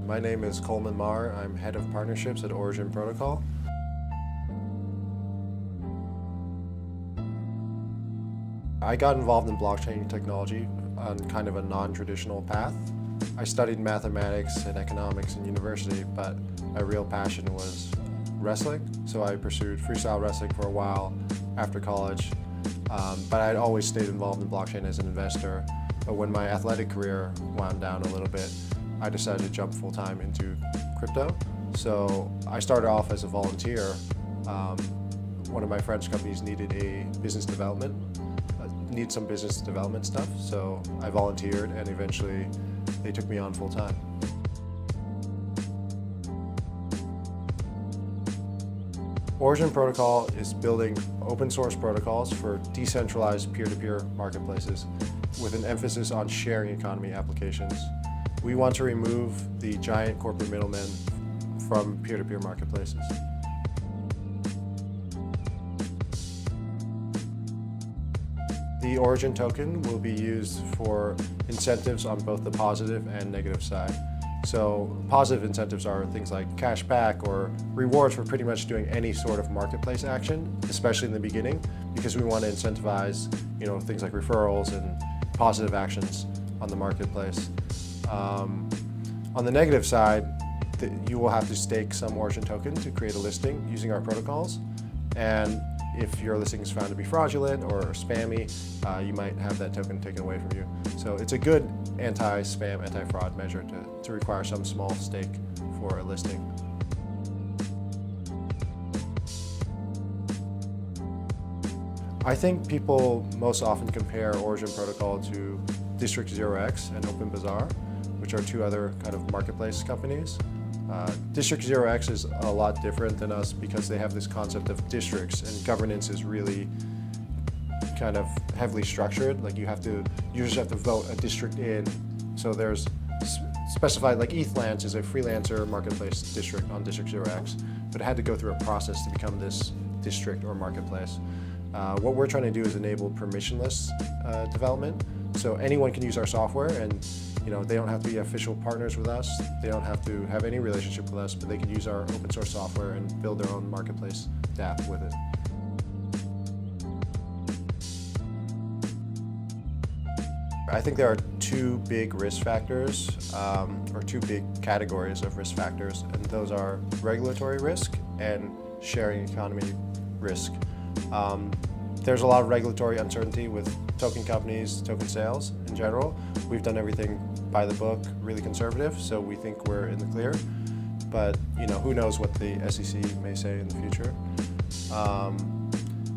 My name is Coleman Maher. I'm head of partnerships at Origin Protocol. I got involved in blockchain technology on kind of a non-traditional path. I studied mathematics and economics in university, but my real passion was wrestling. So I pursued freestyle wrestling for a while after college, but I'd always stayed involved in blockchain as an investor. But when my athletic career wound down a little bit, I decided to jump full-time into crypto. So I started off as a volunteer. One of my French companies needed some business development stuff, so I volunteered and eventually they took me on full-time. Origin Protocol is building open source protocols for decentralized peer-to-peer marketplaces with an emphasis on sharing economy applications. We want to remove the giant corporate middlemen from peer-to-peer marketplaces. The Origin token will be used for incentives on both the positive and negative side. So positive incentives are things like cash back or rewards for pretty much doing any sort of marketplace action, especially in the beginning, because we want to incentivize, things like referrals and positive actions on the marketplace. On the negative side, you will have to stake some Origin token to create a listing using our protocols. And if your listing is found to be fraudulent or spammy, you might have that token taken away from you. So it's a good anti-spam, anti-fraud measure to require some small stake for a listing. I think people most often compare Origin Protocol to District 0x and OpenBazaar, which are two other kind of marketplace companies. District 0x is a lot different than us because they have this concept of districts, and governance is really kind of heavily structured. Like you just have to vote a district in. So there's specified, like ETHLance is a freelancer marketplace district on District 0x, but it had to go through a process to become this district or marketplace. What we're trying to do is enable permissionless development. So anyone can use our software, and they don't have to be official partners with us. They don't have to have any relationship with us, but they can use our open source software and build their own marketplace dApp with it. I think there are two big risk factors, or two big categories of risk factors, and those are regulatory risk and sharing economy risk. There's a lot of regulatory uncertainty with token companies, token sales in general. We've done everything by the book, really conservative, so we think we're in the clear. But who knows what the SEC may say in the future.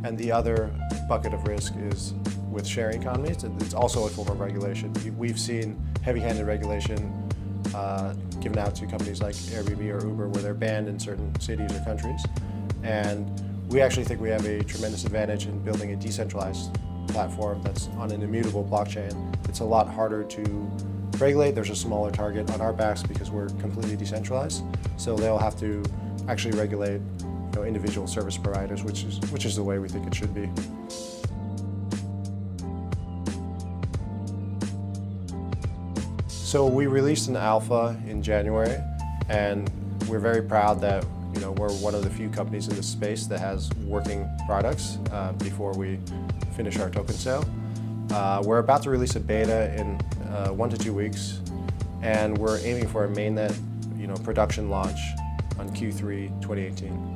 And the other bucket of risk is with sharing economies. It's also a form of regulation. We've seen heavy-handed regulation given out to companies like Airbnb or Uber where they're banned in certain cities or countries. And we actually think we have a tremendous advantage in building a decentralized platform that's on an immutable blockchain. It's a lot harder to regulate. There's a smaller target on our backs because we're completely decentralized. So they'll have to actually regulate individual service providers, which is the way we think it should be. So we released an alpha in January, and we're very proud that we're one of the few companies in this space that has working products before we finish our token sale. We're about to release a beta in 1 to 2 weeks, and we're aiming for a mainnet production launch on Q3 2018.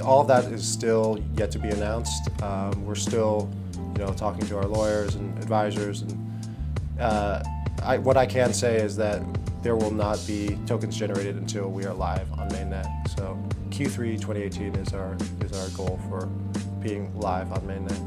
All of that is still yet to be announced. We're still talking to our lawyers and advisors, and what I can say is that there will not be tokens generated until we are live on mainnet. So Q3 2018 is our goal for being live on mainnet.